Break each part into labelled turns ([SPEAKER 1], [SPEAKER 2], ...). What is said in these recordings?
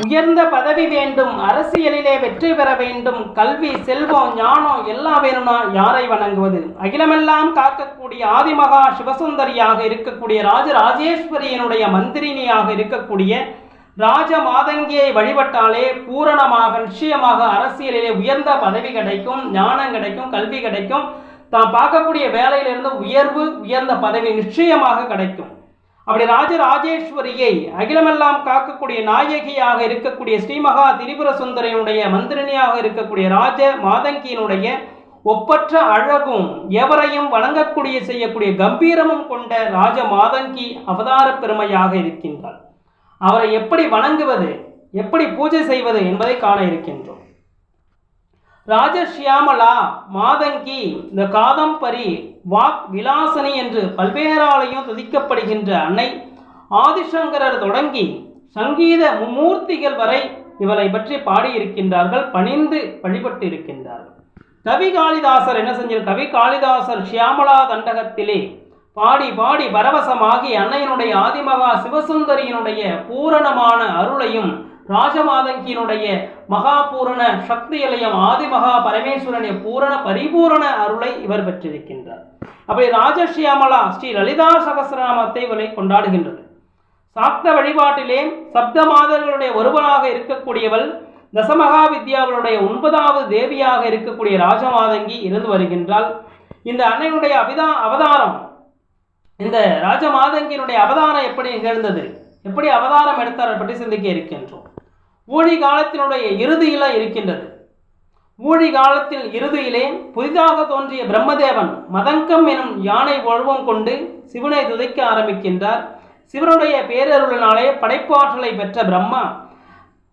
[SPEAKER 1] உயர்ந்த பதவி வேண்டும், அரசியலிலே வெற்றி பெற வேண்டும், கல்வி செல்வம் ஞானம் எல்லாம் வேணும்னா யாரை வணங்குவது? அகிலமெல்லாம் காக்கக்கூடிய ஆதிமகா சிவசுந்தரியாக இருக்கக்கூடிய ராஜராஜேஸ்வரியனுடைய மந்திரினியாக இருக்கக்கூடிய ராஜ மாதங்கியை வழிபட்டாலே பூரணமாக நிச்சயமாக அரசியலிலே உயர்ந்த பதவி கிடைக்கும், ஞானம் கிடைக்கும், கல்வி கிடைக்கும், தான் பார்க்கக்கூடிய வேலையிலிருந்து உயர்வு உயர்ந்த பதவி நிச்சயமாக கிடைக்கும். அப்படி ராஜராஜேஸ்வரியை அகிலமெல்லாம் காக்கக்கூடிய நாயகியாக இருக்கக்கூடிய ஸ்ரீமகா திரிபுர சுந்தரியினுடைய மந்திரினியாக இருக்கக்கூடிய ராஜ மாதங்கியினுடைய ஒப்பற்ற அழகும் எவரையும் வணங்கக்கூடிய செய்யக்கூடிய கம்பீரமும் கொண்ட ராஜ மாதங்கி அவதார பெருமையாக இருக்கின்றார். அவரை எப்படி வணங்குவது, எப்படி பூஜை செய்வது என்பதை காண இருக்கின்றோம். ராஜசியாமலா மாதங்கி இந்த காதம்பரி வாக் விலாசனி என்று பல்வேறாலையும் துதிக்கப்படுகின்ற அன்னை ஆதிசங்கரர் தொடங்கி சங்கீத மும்மூர்த்திகள் வரை இவரை பற்றி பாடியிருக்கின்றார்கள், பணிந்து வழிபட்டு இருக்கின்றார்கள். கவி காளிதாசர் என்ன செஞ்சார்? கவி காளிதாசர் சியாமலா தண்டகத்திலே பாடி பாடி பரவசமாகி அன்னையினுடைய ஆதிமகா சிவசுந்தரியினுடைய பூரணமான அருளையும் ராஜமாதங்கியினுடைய மகாபூரண சக்தியலையும் ஆதிமகா பரமேஸ்வரனுடைய பூரண பரிபூரண அருளை இவர் பெற்றிருக்கின்றார். அப்படி ராஜசியாமலா ஸ்ரீ லலிதா சகசிரநாமத்தை இவரை கொண்டாடுகின்றது. சாக்த வழிபாட்டிலே சப்த மாதர்களுடைய ஒருவனாக இருக்கக்கூடியவள் தசமகா வித்யாவுடைய 9வது தேவியாக இருக்கக்கூடிய ராஜமாதங்கி இருந்து வருகின்றாள். இந்த அன்னையினுடைய அவதாரம், இந்த ராஜமாதங்கியினுடைய அவதாரம் எப்படி நிகழ்ந்தது, எப்படி அவதாரம் எடுத்தார் பற்றி சிந்திக்க இருக்கின்றோம். ஊழி காலத்தினுடைய இறுதியில இருக்கின்றது. ஊழி காலத்தில் இறுதியிலே புதிதாக தோன்றிய பிரம்மதேவன் மதங்கம் எனும் யானை உருவம் கொண்டு சிவனை துதிக்க ஆரம்பிக்கின்றார். சிவனுடைய பேரருளினாலே படைப்பு ஆற்றலை பெற்ற பிரம்மா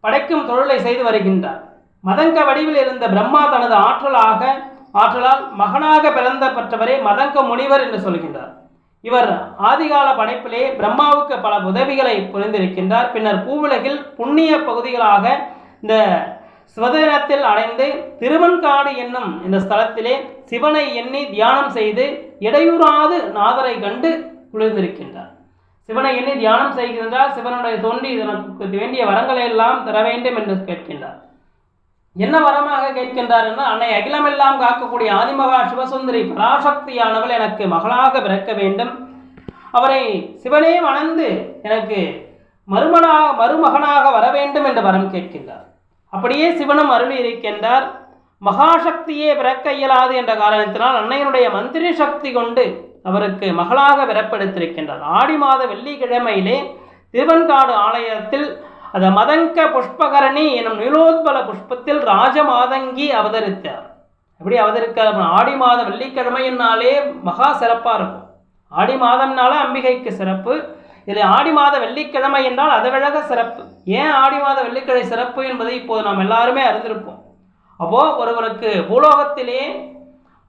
[SPEAKER 1] படைக்கும் தொழிலை செய்து வருகின்றார். மதங்க வடிவில் இருந்த பிரம்மா தனது ஆற்றலால் மகனாக பிறந்த பெற்றவரே மதங்க முனிவர் என்று சொல்கின்றார். இவர் ஆதிகால படைப்பிலே பிரம்மாவுக்கு பல உதவிகளை புரிந்திருக்கின்றார். பின்னர் பூவுலகில் புண்ணிய பகுதிகளாக இந்த சிவதினத்தில் அடைந்து திருவன்காடு என்னும் இந்த ஸ்தலத்திலே சிவனை எண்ணி தியானம் செய்து இடையூறாது நாதரை கண்டு குளிர்ந்திருக்கின்றார். சிவனை எண்ணி தியானம் செய்கின்றார். சிவனுடைய தோன்றி இதற்கு வேண்டிய வரங்களை எல்லாம் தர வேண்டும் என்று கேட்கின்றார். என்ன வரமாக கேட்கின்றார் என்றால், அன்னை அகிலமெல்லாம் காக்கக்கூடிய ஆதிமகா சிவசுந்தரி பராசக்தியானவள் எனக்கு மகளாக பிறக்க வேண்டும், அவரை சிவனே மணந்து எனக்கு மருமகனாக வர வேண்டும் என்று வரம் கேட்கின்றார். அப்படியே சிவனும் அருளி இருக்கின்றார். மகாசக்தியே பிறக்க இயலாது என்ற காரணத்தினால் அன்னையினுடைய மந்திரி சக்தி கொண்டு அவருக்கு மகளாக பிறப்பெடுத்திருக்கின்றார். ஆடி மாத வெள்ளிக்கிழமையிலே திருவன்காடு ஆலயத்தில் அது மதங்க புஷ்பகரணி எனும் நீலோத்பல புஷ்பத்தில் ராஜமாதங்கி அவதரித்தார். எப்படி அவதரிக்க? ஆடி மாத வெள்ளிக்கிழமையினாலே மகா சிறப்பாக இருக்கும். ஆடி மாதம்னால அம்பிகைக்கு சிறப்பு. இதில் ஆடி மாத வெள்ளிக்கிழமை என்றால் அதை விழக சிறப்பு. ஏன் ஆடி மாத வெள்ளிக்கிழமை சிறப்பு என்பதை இப்போது நாம் எல்லாருமே அறிந்திருப்போம். அப்போது ஒருவருக்கு பூலோகத்திலே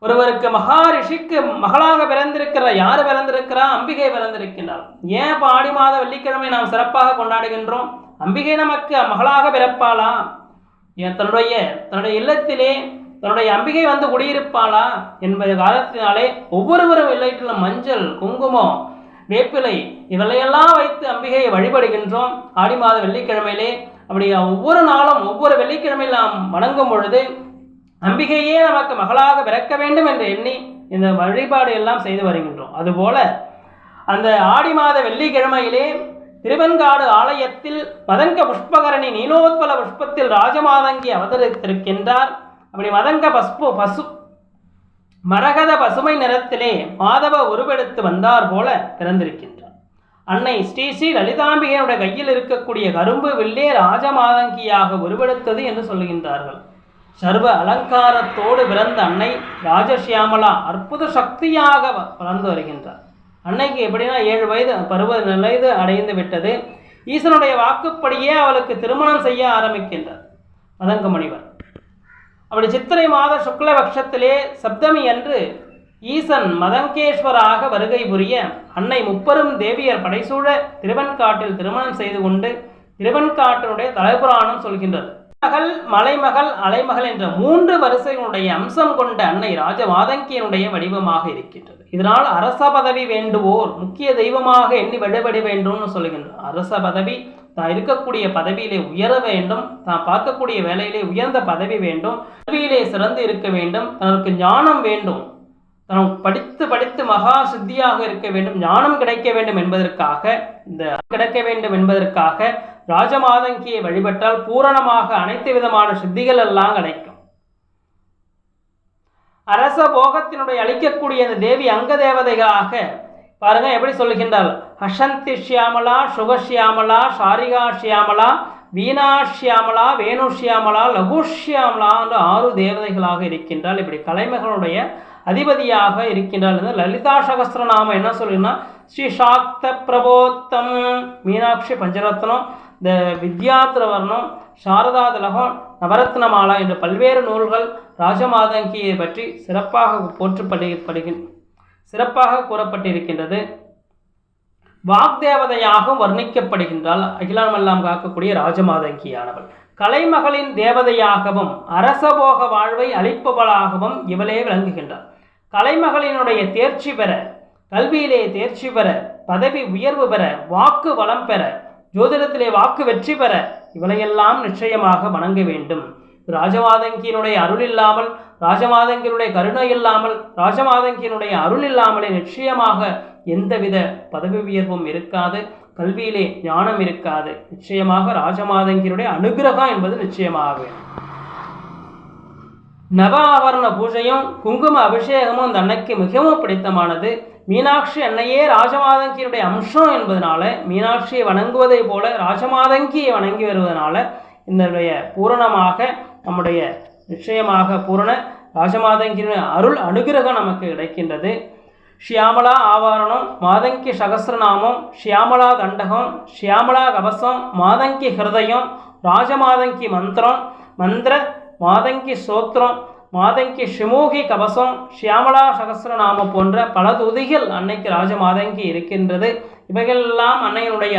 [SPEAKER 1] ஒருவருக்கு மகாரிஷிக்கு மகளாக பிறந்திருக்கிற யார் பிறந்திருக்கிறா? அம்பிகை பிறந்திருக்கின்றார். ஏன் இப்போ ஆடி மாத வெள்ளிக்கிழமை நாம் சிறப்பாக கொண்டாடுகின்றோம்? அம்பிகை நமக்கு மகளாக பிறப்பாளா? தன்னுடைய இல்லத்திலே தன்னுடைய அம்பிகை வந்து குடியிருப்பாளா என்பது காலத்தினாலே ஒவ்வொருவரும் இல்லத்திலும் மஞ்சள், குங்குமம், வேப்பிலை இவளையெல்லாம் வைத்து அம்பிகையை வழிபடுகின்றோம் ஆடி மாத வெள்ளிக்கிழமையிலே. அப்படி ஒவ்வொரு நாளும் ஒவ்வொரு வெள்ளிக்கிழமையில் நாம் வணங்கும் பொழுது அம்பிகையே நமக்கு மகளாக பிறக்க வேண்டும் என்று எண்ணி இந்த வழிபாடு எல்லாம் செய்து வருகின்றோம். அதுபோல அந்த ஆடி மாத வெள்ளிக்கிழமையிலே திருவன்காடு ஆலயத்தில் மதங்க புஷ்பகரணி நீலோத்பல புஷ்பத்தில் ராஜமாதங்கி அவதரித்திருக்கின்றார். அப்படி மதங்க மரகத பசுமை நிறத்திலே மாதவ உருவெடுத்து வந்தார் போல பிறந்திருக்கின்றார். அன்னை ஸ்ரீ லலிதாம்பிகையுடைய கையில் இருக்கக்கூடிய கரும்பு வில்லே ராஜமாதங்கியாக உருவெடுத்தது என்று சொல்லுகின்றார்கள். சர்வ அலங்காரத்தோடு பிறந்த அன்னை ராஜசியாமலா அற்புத சக்தியாக வளர்ந்து வருகின்றார். அன்னைக்கு எப்படின்னா 7 வயது பருவ வயது அடைந்து விட்டது. ஈசனுடைய வாக்குப்படியே அவளுக்கு திருமணம் செய்ய ஆரம்பிக்கின்றார் மதங்க முனிவர். அப்படி சித்திரை மாத சுக்லபக்ஷத்திலே சப்தமி அன்று ஈசன் மதங்கேஸ்வராக வருகை புரிய அன்னை முப்பெரும் தேவியர் படைசூழ திருவன்காட்டில் திருமணம் செய்து கொண்டு திருவன்காட்டினுடைய தலைப்புராணம் சொல்கின்றது. மகள், மலைமகள், அலைமகள் என்ற 3 வரிசையினுடைய அம்சம் கொண்ட அன்னை ராஜமாதங்கியினுடைய வடிவமாக இருக்கின்றது. இதனால் அரச பதவி வேண்டுவோர் முக்கிய தெய்வமாக எண்ணி வழிபட வேண்டும்னு சொல்லுகின்றார். அரச பதவி, தான் இருக்கக்கூடிய பதவியிலே உயர வேண்டும், தான் பார்க்கக்கூடிய வேலையிலே உயர்ந்த பதவி வேண்டும், பதவியிலே சிறந்து இருக்க வேண்டும், தனக்கு ஞானம் வேண்டும், தான் படித்து படித்து மகா சித்தியாக இருக்க வேண்டும், ஞானம் கிடைக்க வேண்டும் என்பதற்காக ராஜமாதங்கியை வழிபட்டால் பூரணமாக அனைத்து விதமான சித்திகள் எல்லாம் கிடைக்கும். அரச போகத்தினுடைய அளிக்கக்கூடிய அந்த தேவி அங்க தேவதைகளாக பாருங்க எப்படி சொல்லுகின்றாள். ஹசந்தி ஷியாமலா, சுகஷியாமலா, சாரிகா ஷியாமலா, வீணா ஷியாமலா, வேணு ஷியாமலா, லகுஷியாமலா என்று 6 தேவதைகளாக இருக்கின்றாள். இப்படி கலைமகளுடைய அதிபதியாக இருக்கின்றாள். லலிதா சகஸ்ரநாமம் என்ன சொல்லுன்னா ஸ்ரீ சாக்த பிரபோத்தம், மீனாட்சி பஞ்சரத்னம், இந்த வித்யாத்ரவர்ணம், சாரதா திலகம், நவரத்னமாலா என்ற பல்வேறு நூல்கள் ராஜமாதங்கியை பற்றி சிறப்பாக கூறப்பட்டிருக்கின்றது. வாக்தேவதையாகவும் வர்ணிக்கப்படுகின்றால் அகிலமெல்லாம் காக்கக்கூடிய ராஜமாதங்கியானவள். கலைமகளின் தேவதையாகவும் அரசபோக வாழ்வை அளிப்பவளாகவும் இவளே விளங்குகின்றார். கலைமகளினுடைய தேர்ச்சி பெற, கல்வியிலே தேர்ச்சி பெற, பதவி உயர்வு பெற, வாக்கு வளம் பெற, ஜோதிடத்திலே வாக்கு வெற்றி பெற இவளையெல்லாம் நிச்சயமாக வணங்க வேண்டும். ராஜமாதங்கியினுடைய அருள் இல்லாமல், ராஜமாதங்கியினுடைய கருணை இல்லாமல், ராஜமாதங்கியினுடைய அருள் இல்லாமலே நிச்சயமாக எந்தவித பதவி உயர்வும் இருக்காது, கல்வியிலே ஞானம் இருக்காது. நிச்சயமாக ராஜமாதங்கியினுடைய அனுகிரகம் என்பது நிச்சயமாக. நவ ஆவரண பூஜையும் குங்கும அபிஷேகமும் அந்த அன்னைக்கு மிகவும் பிடித்தமானது. மீனாட்சி அன்னையே ராஜமாதங்கியினுடைய அம்சம் என்பதனால மீனாட்சியை வணங்குவதை போல ராஜமாதங்கியை வணங்கி வருவதனால இதனுடைய பூரணமாக நம்முடைய நிச்சயமாக பூரண ராஜமாதங்கியினுடைய அருள் அனுகிரகம் நமக்கு கிடைக்கின்றது. ஷியாமலா ஆவாரணம், மாதங்கி சகசிரநாமம், ஷியாமலா தண்டகம், ஷியாமலா கவசம், மாதங்கி ஹிருதயம், ராஜமாதங்கி மந்திர மாதங்கி சோத்திரம், மாதங்கி ஷிமூகி கவசம், ஷியாமலா சகசிரநாமம் போன்ற பல துதிகள் அன்னைக்கு ராஜமாதங்கி இருக்கின்றது. இவைகளெல்லாம் அன்னையினுடைய